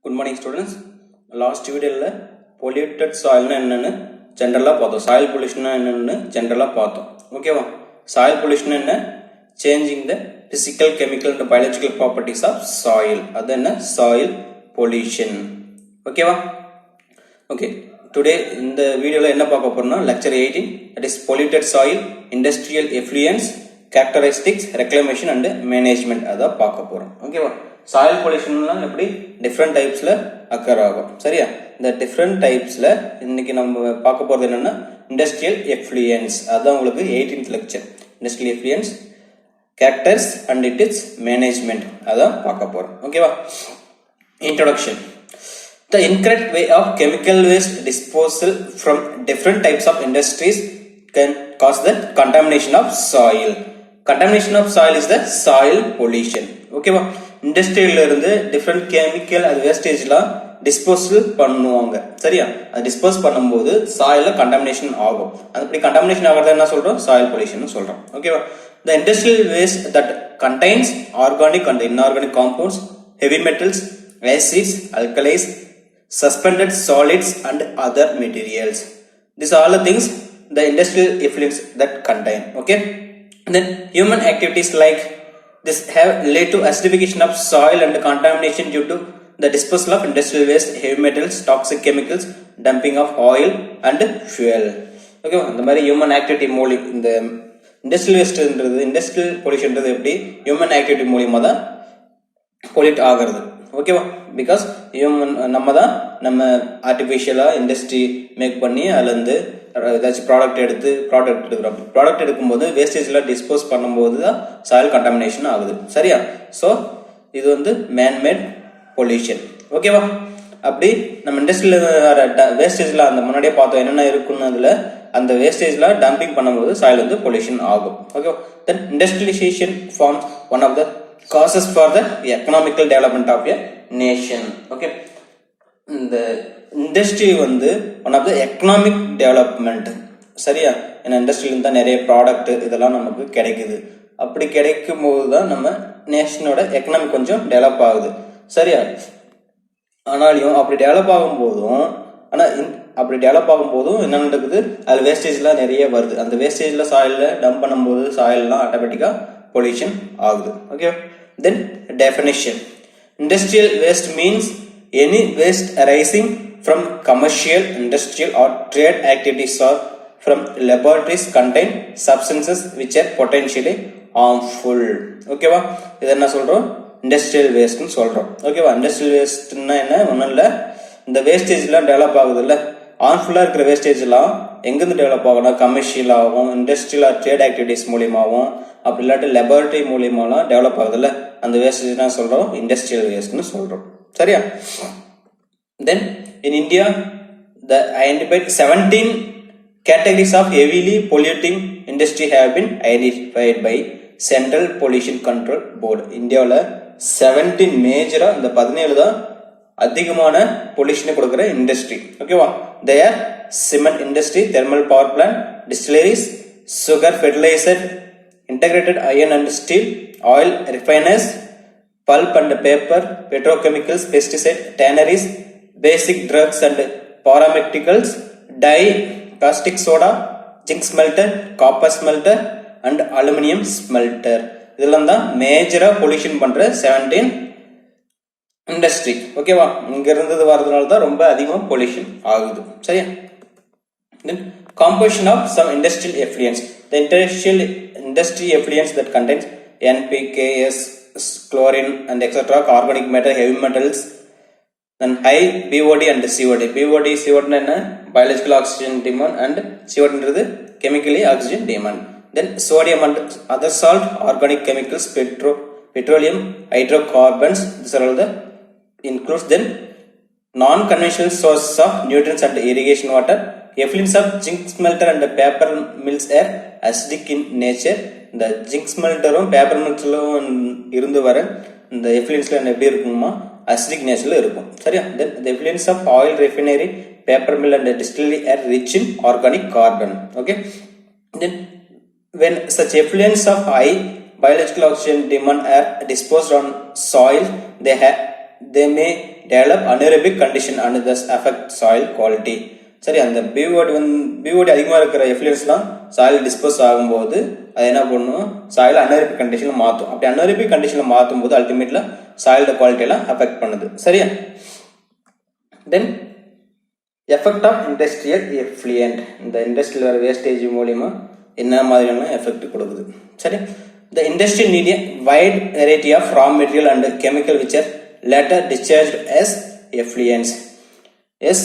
Good morning students. Last video la polluted soil na enna generally paathom. Soil pollution na enna generally paathom. Okay va. Soil pollution enna changing the physical, chemical and biological properties of soil. Adu enna soil pollution. Okay va. Okay. Today in the video la enna paaka porona lecture 18, that is polluted soil, industrial effluents, characteristics, reclamation and management adha paaka porom. Okay va. Soil பொல்யூஷன்லாம் எப்படி different டைப்ஸில் occur ஆகும். சரியா? இந்த different டைப்ஸில் இன்னைக்கு நம்ம பார்க்க போகிறது என்னென்னா இண்டஸ்ட்ரியல் எஃப்ளூயன்ஸ். அதுதான் உங்களுக்கு 18th lecture. Industrial effluents, characters and it's management அதான் பார்க்க போகிறோம். ஓகேவா? Introduction. The incorrect way of chemical waste disposal from different types of industries can cause the contamination of soil. Contamination of soil is the soil pollution. ஓகேவா? இண்டஸ்ட்ரியில இருந்து different chemical அது வேஸ்டேஜ்லாம் disposal பண்ணுவாங்க. சரியா? அது டிஸ்போஸ் பண்ணும்போது சாயில கண்டாமினேஷன் ஆகும். அப்படி கண்டாமினேஷன் ஆகிறத என்ன சொல்றோம்? சாயில் பொல்யூஷன் சொல்றோம். ஓகேவா? The industrial waste that contains organic and inorganic compounds, heavy metals, acids, alkalis, suspended solids and other materials. These are all the things the industrial effluents that contain. Okay? And then human activities like this have led to acidification of soil and contamination due to the disposal of industrial waste, heavy metals, toxic chemicals, dumping of oil and fuel. Okay, இந்த மாதிரி human activity மூலம் இந்த industrial வேஸ்ட்ன்றது industrial பொல்யூஷன்ன்றது எப்படி human activity மூலியமா தான் pollute ஆகிறது. ஓகேவா? Because human நம்ம ஆர்டிஃபிஷியலா இண்டஸ்ட்ரி மேக் பண்ணி அதுல இருந்து ஏதாச்சும் ப்ராடக்ட் எடுக்கிறோம். ப்ராடக்ட் எடுக்கும்போது வேஸ்டேஜ்லாம் டிஸ்போஸ் பண்ணும்போது தான் சாயில் கண்டாமினேஷன் ஆகுது. சரியா? ஸோ இது வந்து மேன்மேட் பொல்யூஷன். ஓகேவா? அப்படி நம்ம இண்டஸ்ட்ரியில் வேஸ்டேஜ்ல அந்த முன்னாடியே பார்த்தோம் என்னென்ன இருக்குன்னு அதுல அந்த வேஸ்டேஜ்லாம் டம்பிங் பண்ணும்போது சாயில் வந்து பொல்யூஷன் ஆகும். Okay. Then industrialization forms one of the causes for the economical development of a nation. Okay, இந்த இண்டஸ்ட்ரி வந்து one of the economic development. சரியா? ஏன்னா இண்டஸ்ட்ரியில தான் நிறைய ப்ராடக்ட் இதெல்லாம் நமக்கு கிடைக்குது. அப்படி கிடைக்கும் போது தான் நம்ம நேஷனோட எக்கனாமிக் கொஞ்சம் டெவலப் ஆகுது. சரியா? ஆனாலும் அப்படி டெவலப் ஆகும்போதும் என்ன நடக்குது? அது வேஸ்டேஜ்லாம் நிறைய வருது. அந்த வேஸ்டேஜ்ல சாயில்ல டம்ப் பண்ணும்போது சாயில்லாம் ஆட்டோமேட்டிக்கா pollution ஆகுது. Okay. Then definition. Industrial waste means any waste arising from commercial, industrial or trade activities or from laboratories contain substances which are potentially harmful. ஓகேவா? இது என்ன சொல்றோம்? இண்டஸ்ட்ரியல் வேஸ்ட்னு சொல்றோம். ஓகேவா? இண்டஸ்ட்ரியல் வேஸ்ட்னா என்ன? ஒன்றும் இல்லை, இந்த வேஸ்டேஜ்லாம் டெவலப் ஆகுது இல்லை, ஹார்ம்ஃபுல்லாக இருக்கிற வேஸ்டேஜ்லாம் எங்கேருந்து டெவலப் ஆகும்னா கமர்ஷியல் ஆகும், இண்டஸ்ட்ரியல் ஆர் ட்ரேட் ஆக்டிவிட்டிஸ் மூலியமாகவும் அப்படி இல்லாட்டி லெபார்டரி மூலியமாலாம் டெவலப் ஆகுதுல்ல, அந்த வேஸ்டேஜ் தான் சொல்றோம் இண்டஸ்ட்ரியல் வேஸ்ட்னு சொல்றோம். சரியா? தென் in India the identified 17 categories of heavily polluting industry have been identified by Central Pollution Control Board. இந்தியாவில் 17 மேஜரா இந்த 17 தான் அதிகமான பொல்யூஷனை கொடுக்கிற இண்டஸ்ட்ரி. ஓகேவா? they are cement industry, thermal power plant, distilleries, sugar, fertilizer, integrated iron and steel, oil refiners, pulp and paper, petrochemicals, pesticide, tanneries, basic drugs and pharmaceuticals, dye, caustic soda, zinc smelter, copper smelter and aluminum smelter. இதெல்லாம் தான் மேஜரா pollution பண்ற 17 industry. ஓகேவா? இங்க இருந்து வரதுனால தான் ரொம்ப அதிகமா பொல்யூஷன் ஆகுது. சரியா? Then composition of some industrial effluents. The industry effluents that contains NPKs, chlorine and etc. organic matter, heavy metals, then high BOD and COD. BOD, COD என்ன? biological oxygen demand and COD என்றது chemically oxygen demand. Then sodium and other salt, organic chemicals, petroleum, hydrocarbons. These are all the includes then non-conventional sources of nutrients and irrigation water. Effluents of zinc smelter and paper mills are acidic in nature. இந்த zinc ஸ்மெல்டரும் paper மில்ஸ்லும் இருந்து வர இந்த எஃப்ளூயன்ஸ்ல எப்படி இருக்குமா? Acidic நேச்சர்ல இருக்கும். சரியா? தென் the effluents of oil refinery, paper mill and distillery are rich in organic carbon. Okay. Then when such effluents of high biological oxygen demand are disposed on soil, they may develop anaerobic condition and thus affect soil quality. சரி, அந்த BOD அதிகமாக இருக்கிற எஃப்ளூயன்ஸ்லாம் soil dispose ஆகும்போது அது என்ன பண்ணும், soil anaerobic கண்டிஷனில் மாற்றும். அப்படி அனேரோபிக் கண்டிஷனில் மாற்றும் போது அல்டிமேட்டில் சாயிலோட குவாலிட்டியெல்லாம் அஃபெக்ட் பண்ணுது. சரியா? தென் எஃபெக்ட் ஆஃப் இண்டஸ்ட்ரியல் எஃப்ளூயன்ட். இந்த இண்டஸ்ட்ரியல் வர வேஸ்டேஜ் மூலிமா என்ன மாதிரியான எஃபெக்ட் கொடுக்குது. சரி, the industry need a wide variety of raw material and chemical which are later discharged as effluents. Yes,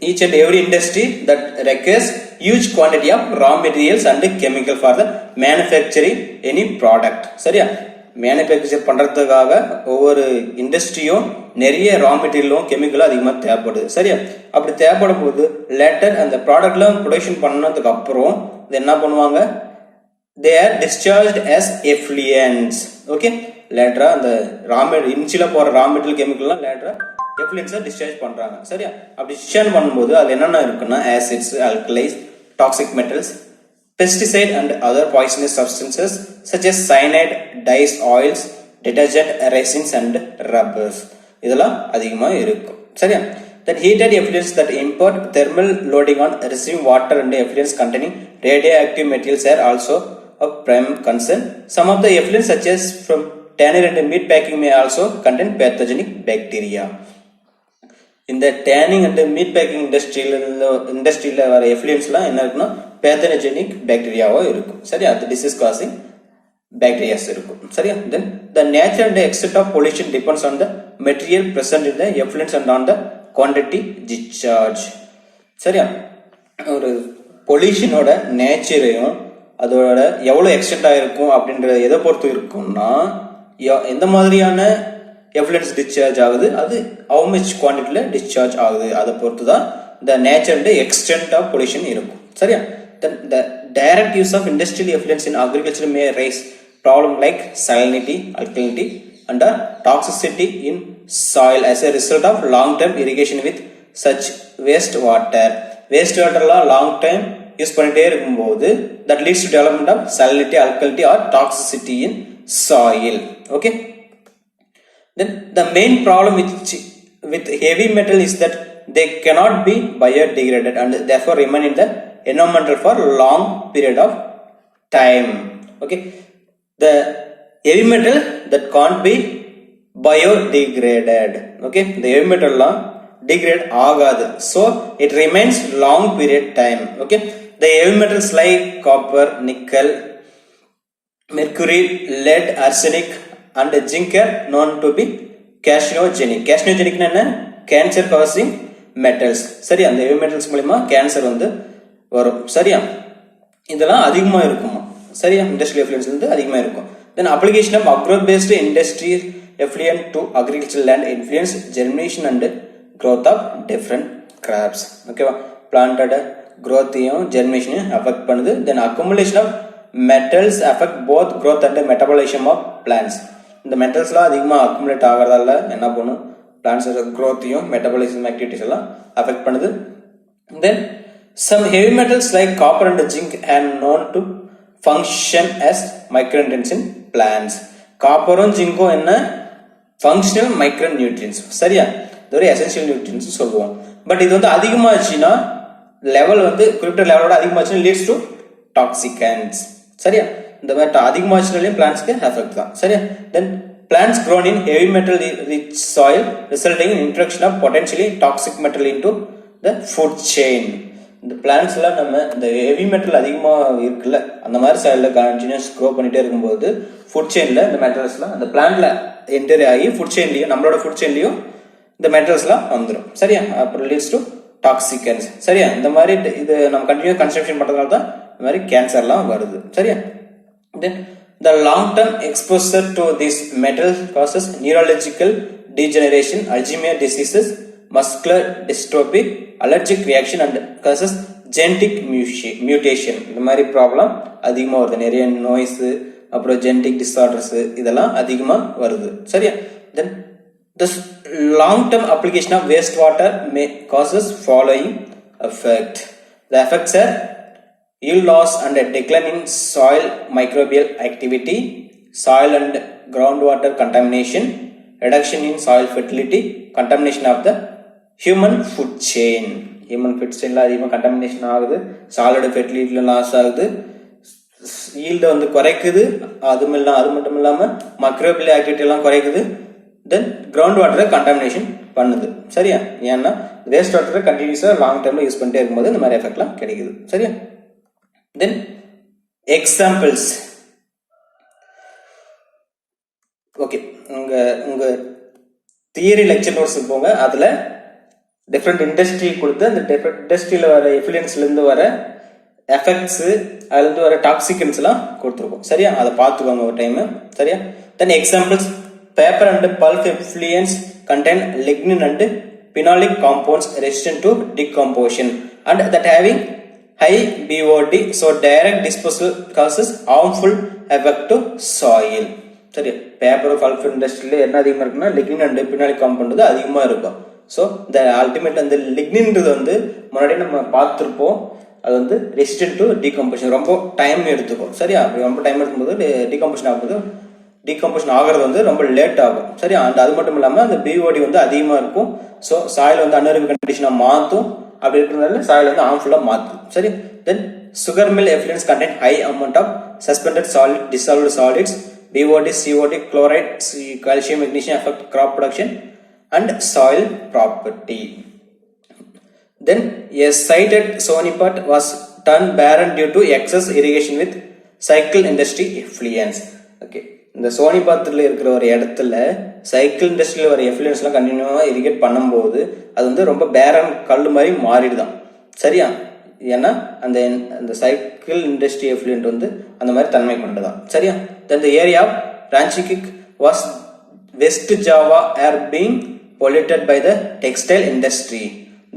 each and every industry that requires huge quantity of raw materials and chemical for the manufacturing any product. சரியா? Manufacture பண்றதுக்காக ஒவ்வொரு இண்டஸ்ட்ரியும் நிறைய ரா மெட்டீரியலும் கெமிக்கலும் அதிகமாக தேவைப்படுது. சரியா? அப்படி தேவைப்படும் போது லேட்டர் அந்த ப்ராடக்ட்லாம் ப்ரொடக்ஷன் பண்ணதுக்கு அப்புறம் இது என்ன பண்ணுவாங்க, they are discharged as effluents. okay, later அந்த raw material இன்சில போற raw material chemical எல்லாம் later effluents discharge பண்றாங்க. சரியா? அப்படி discharge பண்ணும்போது அது என்னென்ன இருக்குன்னா acids, alkalis, toxic metals, pesticide and other poisonous substances such as cyanide, dyes, oils, detergent, resins and rubbers. இதெல்லாம் அதிகமா இருக்கும். சரியா? That heated effluents that impart thermal loading on receiving water and effluents containing radioactive materials are also of prime concern. Some of the effluents such as from tannery and meat packing may also contain pathogenic bacteria. In the tanning and meat packing industry வர effluentsலாம் என்ன இருக்குன்னா pathogenic bacteriaவோ இருக்கும். சரியா? அது disease causing bacteria இருக்கும். சரியா? Then the nature and the extent of pollution depends on the material present in the effluents and on the quantity discharge. சரியா? ஒரு பொல்யூஷனோட நேச்சரையும் அதோட எவ்வளோ எக்ஸ்டென்ட் ஆகிருக்கும் அப்படின்ற எதை பொறுத்து இருக்கும்னா, எந்த மாதிரியான எஃப்ளூயன்ஸ் டிஸ்சார்ஜ் ஆகுது, அது ஹவு மச் குவான்டிட்டியில் டிஸ்சார்ஜ் ஆகுது, அதை பொறுத்து தான் இந்த nature and extent of pollution இருக்கும். சரியா? the direct use of industrial effluents in agriculture may raise problem like salinity, alkalinity and toxicity in soil as a result of long term irrigation with such waste water. Waste water long time use பண்ணிட்டே இருக்கும்போது that leads to development of salinity, alkalinity or toxicity in soil. okay, then the main problem with heavy metal is that they cannot be biodegraded and therefore remain in the environment for long period of time. okay, the heavy metal that can't be biodegraded. okay, the heavy metal degrade ஆகாது, so it remains long period time. okay, the heavy metals like copper, nickel, mercury, lead, arsenic and zinc are known to be carcinogenic. carcinogenic என்ன, cancer causing metals. சரியா? அந்த heavy metals மூலமா cancer வரும். சரியா? இதெல்லாம் அதிகமா இருக்குமா? சரியா? இண்டஸ்ட்ரியல் எஃப்ளூயன்ஸ் அதிகமா இருக்கும். then application of agro based industrial effluent to agricultural land influence germination and growth of different crops. ஓகேவா? பிளான்டோட growth-ஐயும் germination-ஐயும் affect பண்ணுது. then accumulation of metals affect both growth and metabolism of plants. இந்த மெட்டல்ஸ்லாம் அதிகமாக accumulate ஆகிறதால என்ன பண்ணும், பிளான்ஸோட growth-ஐயும் metabolism activities எல்லாம் affect பண்ணுது. then some heavy metals like copper and zinc are known to function as micronutrients in plants. காப்பரும் ஜிங்கும் என்ன, functional micro nutrients. சரியா? இது ஒரு எசென்ஷியல் நியூட்ரியன்ஸ் சொல்லுவோம். பட் இது அதிகமாச்சுன்னா லெவல் குறிப்பிட்ட லெவலோட அதிகமாச்சுன்னா லீட்ஸ் டு டாக்ஸிகன்ஸ். சரியா? இந்த மாதிரி அதிகமாச்சுனாலையும் பிளான்ட்ஸ்க்கு எஃபெக்ட் தான். சரியா? தென் plants grown in heavy metal rich soil resulting in introduction of potentially toxic metal into the food chain. இந்த பிளான்ட்ஸ்ல நம்ம இந்த ஹெவி மெட்டல் அதிகமாக இருக்குல்ல, அந்த மாதிரி சைடில் கண்டினியூஸ் க்ரோ பண்ணிட்டே இருக்கும்போது ஃபுட் செயின்ல இந்த மெட்டல்ஸ்லாம் அந்த பிளான்ட்ல என்டர் ஆகி ஃபுட் செயின்லையும் நம்மளோட ஃபுட் செயின்லையும் இந்த மெட்டல்ஸ்லாம் வந்துடும். சரியா? அப்புறம் லீட்ஸ் டு டாக்ஸிகன்ஸ். சரியா? இந்த மாதிரி இது நம்ம கண்டினியூ கன்சம்ஷன் பண்றதுனால தான் இந்த மாதிரி கேன்சர்லாம் வருது. சரியா? தென் the long term exposure to these metals causes neurological degeneration, Alzheimer's diseases, muscular dystrophy, allergic reaction and causes genetic mutation. இந்த மாதிரி ப்ராப்ளம் அதிகமாக வருது. நிறைய நோய்ஸ், அப்புறம் ஜெனடிக் டிசார்டர்ஸ் இதெல்லாம் அதிகமாக வருது. சரியா? தென் the long term application of wastewater may causes following effect. The effects are yield loss and a decline in soil microbial activity, soil and groundwater contamination, reduction in soil fertility, contamination of the human food chain. Human food chain la adhigama contamination ஆகுது, soil fertility loss ஆகுது, yield வந்து குறைக்குது, அது மட்டும் இல்லாம microbial activity எல்லாம் குறைக்குது, then ground water contamination பண்ணுது. சரியா? ஏன்னா waste water கண்டினியூஸா லாங் டைம்ல யூஸ் பண்ணிட்டே இருக்கும்போது இந்த மாதிரி எஃபெக்ட்லாம் கிடைக்குது. சரியா? then examples. ஓகே, உங்க தியரி லெக்சர் நோட்ஸ் போங்க, அதுல டிஃப்ரெண்ட் இண்டஸ்ட்ரி கொடுத்து அந்த டிஃப்ரெண்ட் இண்டஸ்ட்ரியில வர எஃப்ளூயன்ஸ்ல இருந்து வர எஃபெக்ட்ஸ், அதுல இருந்து வர டாக்ஸிகன்ஸ் எல்லாம் கொடுத்துருக்கோம். சரியா? அதை பார்த்துக்கோங்க ஒரு டைம். சரியா? Then examples, paper and pulp effluents contain lignin and phenolic compounds resistant to decomposition and that having high BOD, so direct disposal causes harmful effect to soil. சரி, பேப்பர் பல்ப் இண்டஸ்ட்ரியில என்ன அதிகமா இருக்குன்னா லிக்னின் அண்ட் பினாலிக் காம்பவுண்ட் அதிகமா இருக்கும். So இந்த ultimate அந்த லிக்னின்றது வந்து முன்னாடி நம்ம பார்த்துருப்போம், அது வந்து ரெசிஸ்டன்ட் டு டீகம்போசிஷன், ரொம்ப டைம் எடுத்துக்கும். சரியா? அப்படி ரொம்ப டைம் எடுக்கும்போது டீகம்போசிஷன் ஆகிறது வந்து ரொம்ப லேட் ஆகும். சரியா? அது மட்டும் இல்லாமல் அந்த பிஓடி வந்து அதிகமாக இருக்கும். ஸோ சாயில் வந்து அன்அரைவல் கண்டிஷனாக மாற்றும். அப்படி இருக்கிறதுனால சாயில் வந்து ஹார்ம்ஃபுல்லாக மாற்றும். சரி, then sugar mill effluents contain high amount of suspended solid dissolved solids, BOD, COD, chloride, calcium, magnesium affect crop production and soil property. Then a site at Sonipat was turned barren due to excess irrigation with cycle industry effluents. Okay, இந்த சோனிபாத்தில் இருக்கிற ஒரு இடத்துல cycle இண்டஸ்ட்ரியில் வர எஃப்ளூயன்ஸ்லாம் கண்டினியூவா irrigate பண்ணும்போது அது வந்து ரொம்ப பேரன் கல் மாதிரி மாறிடுதான். சரியா? ஏன்னா அந்த சைக்கிள் இண்டஸ்ட்ரி எஃப்ளூயன்ட் வந்து அந்த மாதிரி தன்மை கொண்டதான். சரியா? Then the area of Ranchikik was West Java are being polluted by the textile industry.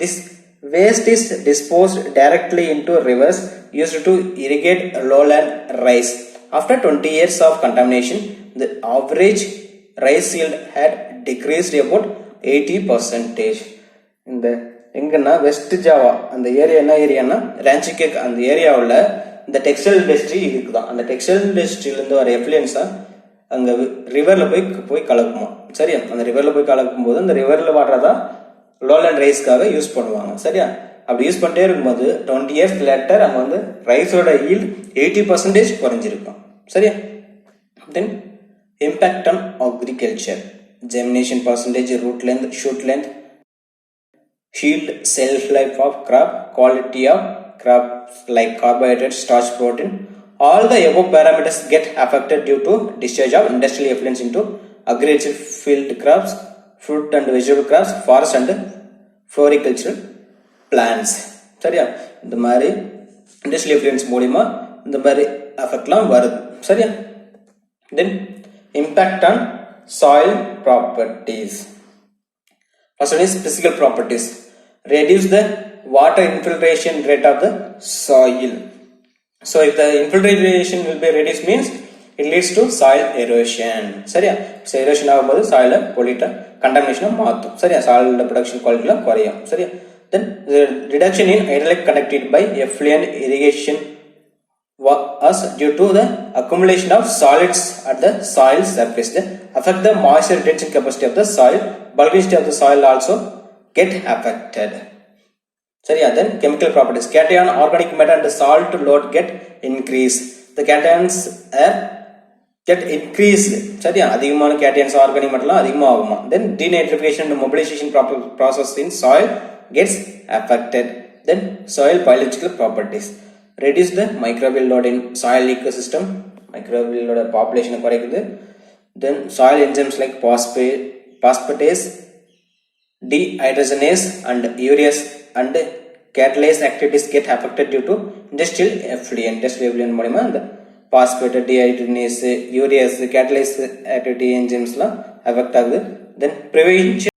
This waste is disposed directly into rivers used to irrigate lowland rice. After 20 years of contamination, the average rice yield had decreased about 80%. இந்த எங்கன்னா west Java அந்த area, என்ன ஏரியானா ரான்ச்சிகேக், அந்த ஏரியாவில் இந்த textile industry இருக்குதான். அந்த textile இண்டஸ்ட்ரியிலேருந்து வர எஃப்ளூயன்ஸா அங்கே ரிவர்ல போய் கலக்குமா. சரியா? அந்த ரிவர்ல போய் கலக்கும் போது அந்த ரிவர்ல வாட்டர் தான் லோலேண்ட் ரைஸ்க்காக யூஸ் பண்ணுவாங்க. சரியா? அப்படி யூஸ் பண்ணிட்டே இருக்கும்போது 20 years லேட்டர் அங்கே வந்து ரைஸோட ஈல்ட் 80% குறைஞ்சிருக்கும். சரியா? Then impact on agriculture, germination percentage, root length, shoot length, yield, shelf life of crop, quality of crops like carbohydrates, starch, protein. All the above parameters get affected due to discharge of industrial effluents into agricultural field crops, fruit and vegetable crops, forest and floricultural plants. சரியா? இந்த மாதிரி industrial effluents மூலமா இந்த மாதிரி எஃபெக்ட்லாம் வருது. சரியா? Then impact on soil properties. First one is physical properties. Reduce the water infiltration rate of the soil. So if the infiltration will be reduced means it leads to soil erosion. சரியா? So erosion ஆகும்போது soil polluted, contamination மாற்றும். சரியா? soil production quality குறையும். சரியா? Then the reduction in hydraulic conductivity by effluent irrigation was due to the accumulation of solids at the soil surface. They affect the moisture retention capacity of the soil. Bulkability of the soil also get affected. சரியா? Then chemical properties. Cation, organic matter and salt load get increased. The cations get increased. சரியா? அதிகமான cations organic matter அதிகமா ஆகுமா. Then denitrification and mobilization process in soil gets affected. Then soil biological properties. Reduce the microbial load in soil ecosystem. Microbial load population குறைக்குது. Then soil enzymes like phosphatase, dehydrogenase and urease and catalase activities get affected due to industrial effluent. Industrial effluent மூலமா இந்த phosphate, dehydrogenase, urease, catalase activity enzymes எல்லாம் affect ஆகுது. Then prevention